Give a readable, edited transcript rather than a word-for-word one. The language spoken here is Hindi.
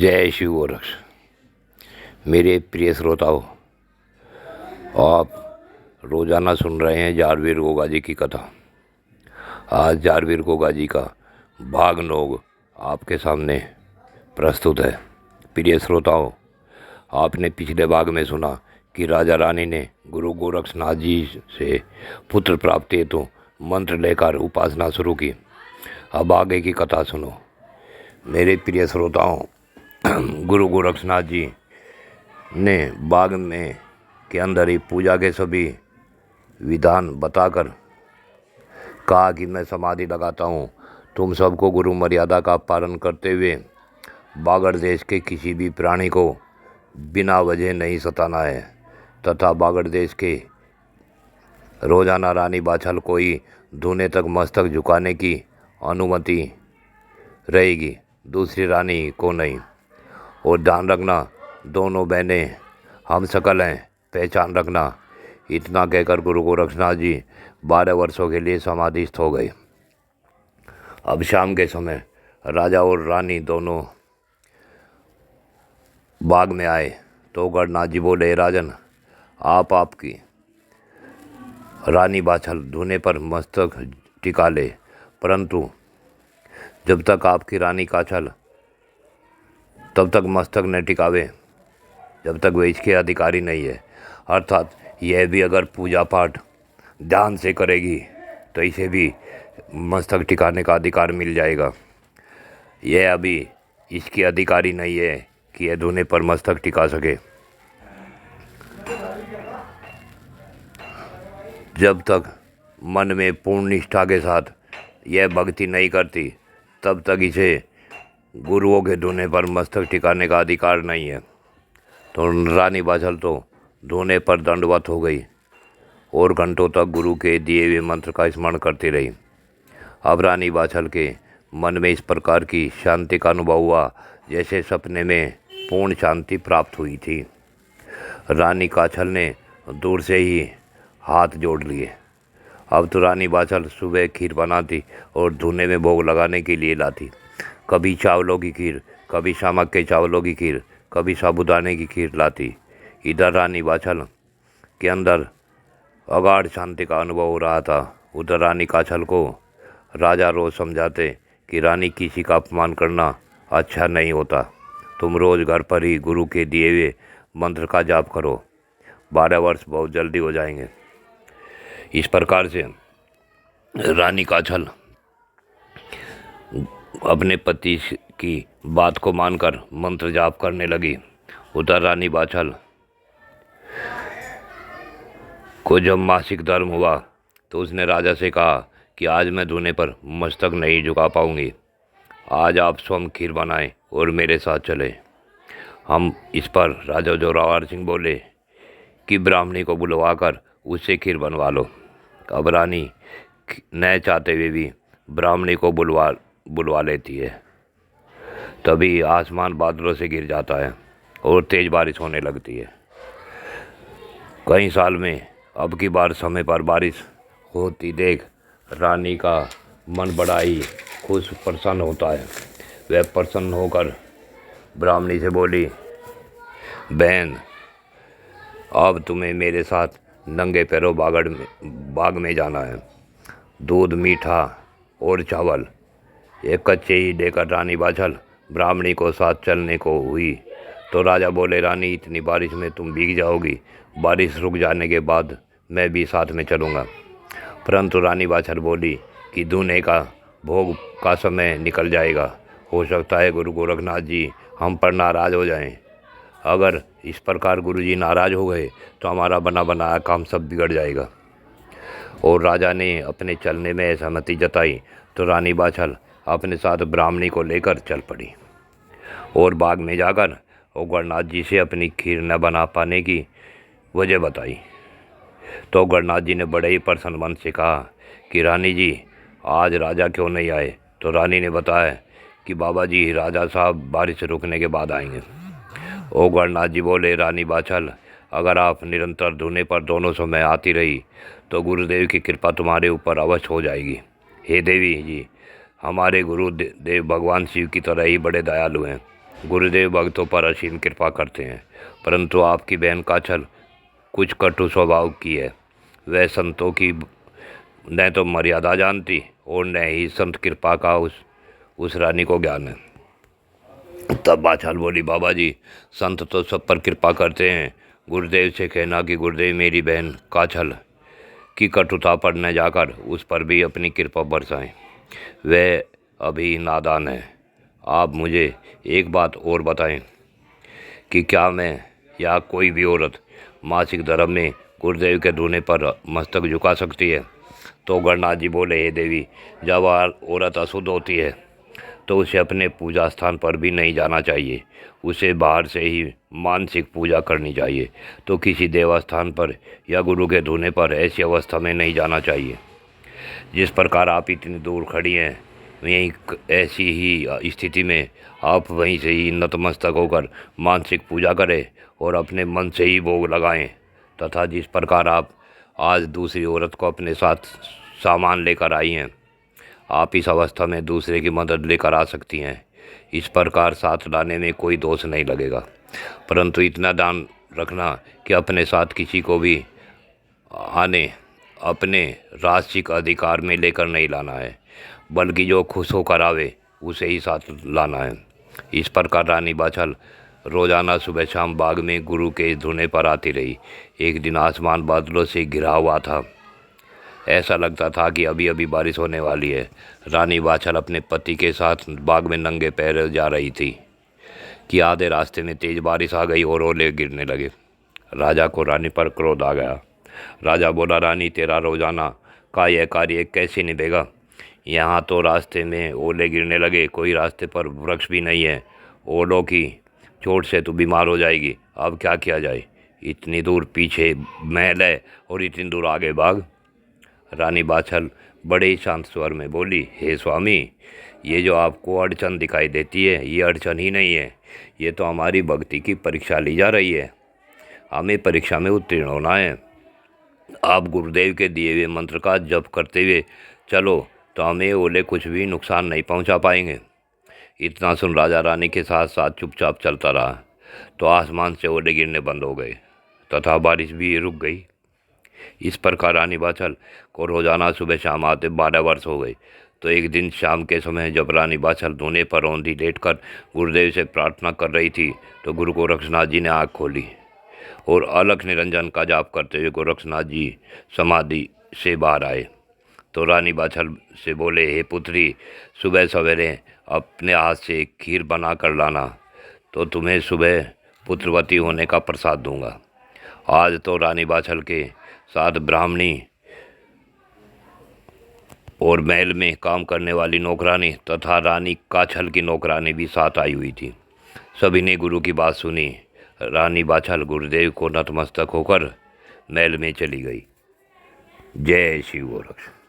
जय शिव गोरक्ष। मेरे प्रिय श्रोताओं, आप रोज़ाना सुन रहे हैं जारवीर गोगा जी की कथा। आज जारवीर गोगा जी का भाग 9 आपके सामने प्रस्तुत है। प्रिय श्रोताओं, आपने पिछले भाग में सुना कि राजा रानी ने गुरु गोरक्षनाथ जी से पुत्र प्राप्ति हेतु मंत्र लेकर उपासना शुरू की। अब आगे की कथा सुनो। मेरे प्रिय श्रोताओं, गुरु गोरक्षनाथ जी ने बाग में के अंदर ही पूजा के सभी विधान बताकर कहा कि मैं समाधि लगाता हूँ। तुम सबको गुरु मर्यादा का पालन करते हुए बागड़ देश के किसी भी प्राणी को बिना वजह नहीं सताना है तथा बागड़ देश के रोजाना रानी बाछल को ही धोने तक मस्तक झुकाने की अनुमति रहेगी, दूसरी रानी को नहीं। और ध्यान रखना, दोनों बहनें हम सकल हैं, पहचान रखना। इतना कहकर गुरु गोरक्षनाथ जी 12 वर्षों के लिए समाधिस्थ हो गए। अब शाम के समय राजा और रानी दोनों बाग में आए तो गणनाथ जी बोले, राजन, आप आपकी रानी बाछल धुने पर मस्तक टिका ले, परंतु जब तक आपकी रानी काछल तब तक मस्तक न टिकावे जब तक वह इसके अधिकारी नहीं है। अर्थात यह भी अगर पूजा पाठ ध्यान से करेगी तो इसे भी मस्तक टिकाने का अधिकार मिल जाएगा। यह अभी इसकी अधिकारी नहीं है कि यह धुने पर मस्तक टिका सके। जब तक मन में पूर्ण निष्ठा के साथ यह भक्ति नहीं करती तब तक इसे गुरुओं के धुने पर मस्तक टिकाने का अधिकार नहीं है। तो रानी बाछल तो धुने पर दंडवत हो गई और घंटों तक गुरु के दिए हुए मंत्र का स्मरण करती रही। अब रानी बाछल के मन में इस प्रकार की शांति का अनुभव हुआ जैसे सपने में पूर्ण शांति प्राप्त हुई थी। रानी काछल ने दूर से ही हाथ जोड़ लिए। अब तो रानी बाछल सुबह खीर बनाती और धुने में भोग लगाने के लिए लाती। कभी चावलों की खीर, कभी शामक के चावलों की खीर, कभी साबूदाने की खीर लाती। इधर रानी बाछल के अंदर अगाध शांति का अनुभव हो रहा था। उधर रानी काछल को राजा रोज समझाते कि रानी, किसी का अपमान करना अच्छा नहीं होता। तुम रोज घर पर ही गुरु के दिए हुए मंत्र का जाप करो, 12 वर्ष बहुत जल्दी हो जाएंगे। इस प्रकार से रानी काछल अपने पति की बात को मानकर मंत्र जाप करने लगी। उधर रानी बाछल को जब मासिक धर्म हुआ तो उसने राजा से कहा कि आज मैं धुने पर मस्तक नहीं झुका पाऊंगी। आज आप स्वयं खीर बनाएं और मेरे साथ चले। हम इस पर राजा जोरावर सिंह बोले कि ब्राह्मणी को बुलवाकर उससे खीर बनवा लो। अब रानी न चाहते हुए भी ब्राह्मणी को बुलवा लेती है। तभी आसमान बादलों से घिर जाता है और तेज बारिश होने लगती है। कई साल में अब की बार समय पर बारिश होती देख रानी का मन बड़ा ही खुश प्रसन्न होता है। वह प्रसन्न होकर ब्राह्मणी से बोली, बहन, अब तुम्हें मेरे साथ नंगे पैरों बाग में जाना है। दूध, मीठा और चावल एक कच्चे ही देकर रानी बाछल ब्राह्मणी को साथ चलने को हुई तो राजा बोले, रानी, इतनी बारिश में तुम भीग जाओगी। बारिश रुक जाने के बाद मैं भी साथ में चलूँगा। परंतु रानी बाछल बोली कि धुने का भोग का समय निकल जाएगा। हो सकता है गुरु गोरखनाथ जी हम पर नाराज़ हो जाएं। अगर इस प्रकार गुरु जी नाराज़ हो गए तो हमारा बना बनाया काम सब बिगड़ जाएगा। और राजा ने अपने चलने में असहमति जताई तो रानी बाछल अपने साथ ब्राह्मणी को लेकर चल पड़ी और बाग में जाकर गणनाथ जी से अपनी खीर न बना पाने की वजह बताई। तो गणनाथ जी ने बड़े ही प्रसन्न मन से कहा कि रानी जी, आज राजा क्यों नहीं आए? तो रानी ने बताया कि बाबा जी, राजा साहब बारिश रुकने के बाद आएंगे। गणनाथ जी बोले, रानी बाछल, अगर आप निरंतर धुने पर दोनों समय आती रही तो गुरुदेव की कृपा तुम्हारे ऊपर अवश्य हो जाएगी। हे देवी जी, हमारे गुरुदेव भगवान शिव की तरह ही बड़े दयालु हैं। गुरुदेव भक्तों पर असीम कृपा करते हैं, परंतु आपकी बहन काछल कुछ कटु स्वभाव की है। वह संतों की न तो मर्यादा जानती और न ही संत कृपा का उस रानी को ज्ञान है। तब बाछाल बोली, बाबा जी, संत तो सब पर कृपा करते हैं। गुरुदेव से कहना कि गुरुदेव मेरी बहन काछल की कटुता पर न जाकर उस पर भी अपनी कृपा बरसाएं। वह अभी नादान है। आप मुझे एक बात और बताएं कि क्या मैं या कोई भी औरत मासिक धर्म में गुरुदेव के धुने पर मस्तक झुका सकती है? तो गणनाथ जी बोले, हे देवी, जब औरत अशुद्ध होती है तो उसे अपने पूजा स्थान पर भी नहीं जाना चाहिए। उसे बाहर से ही मानसिक पूजा करनी चाहिए। तो किसी देवस्थान पर या गुरु के धुने पर ऐसी अवस्था में नहीं जाना चाहिए। जिस प्रकार आप इतनी दूर खड़ी हैं, वहीं ऐसी ही स्थिति में आप वहीं से ही नतमस्तक होकर मानसिक पूजा करें और अपने मन से ही भोग लगाएं। तथा जिस प्रकार आप आज दूसरी औरत को अपने साथ सामान लेकर आई हैं, आप इस अवस्था में दूसरे की मदद लेकर आ सकती हैं। इस प्रकार साथ लाने में कोई दोष नहीं लगेगा, परंतु इतना ध्यान रखना कि अपने साथ किसी को भी आने अपने राजसिक अधिकार में लेकर नहीं लाना है, बल्कि जो खुश होकर आवे उसे ही साथ लाना है। इस प्रकार रानी बाछल रोजाना सुबह शाम बाग में गुरु के धुने पर आती रही। एक दिन आसमान बादलों से घिरा हुआ था। ऐसा लगता था कि अभी अभी बारिश होने वाली है। रानी बाछल अपने पति के साथ बाग में नंगे पैर जा रही थी कि आधे रास्ते में तेज बारिश आ गई और ओले गिरने लगे। राजा को रानी पर क्रोध आ गया। राजा बोला, रानी, तेरा रोजाना का यह कार्य कैसे निभेगा? यहाँ तो रास्ते में ओले गिरने लगे, कोई रास्ते पर वृक्ष भी नहीं है। ओलों की चोट से तू बीमार हो जाएगी। अब क्या किया जाए? इतनी दूर पीछे महल है और इतनी दूर आगे बाग। रानी बाछल बड़े ही शांत स्वर में बोली, हे स्वामी, ये जो आपको अड़चन दिखाई देती है, ये अड़चन ही नहीं है। ये तो हमारी भक्ति की परीक्षा ली जा रही है। हमें परीक्षा में उत्तीर्ण होना है। आप गुरुदेव के दिए हुए मंत्र का जप करते हुए चलो तो हमें ओले कुछ भी नुकसान नहीं पहुंचा पाएंगे। इतना सुन राजा रानी के साथ साथ चुपचाप चलता रहा तो आसमान से ओले गिरने बंद हो गए तथा बारिश भी रुक गई। इस प्रकार रानी बाछल को रोजाना सुबह शाम आते 12 वर्ष हो गए। तो एक दिन शाम के समय जब रानी बाछल धुने पर औंधी लेटकर गुरुदेव से प्रार्थना कर रही थी तो गुरु गोरक्षनाथ जी ने आँख खोली और अलख निरंजन का जाप करते हुए गोरक्षनाथ जी समाधि से बाहर आए। तो रानी बाछल से बोले, हे पुत्री, सुबह सवेरे अपने हाथ से खीर बना कर लाना, तो तुम्हें सुबह पुत्रवती होने का प्रसाद दूंगा। आज तो रानी बाछल के साथ ब्राह्मणी और महल में काम करने वाली नौकरानी तथा रानी काछल की नौकरानी भी साथ आई हुई थी। सभी ने गुरु की बात सुनी। रानी बाछल गुरुदेव को नतमस्तक होकर महल में चली गई। जय शिव गोरक्ष।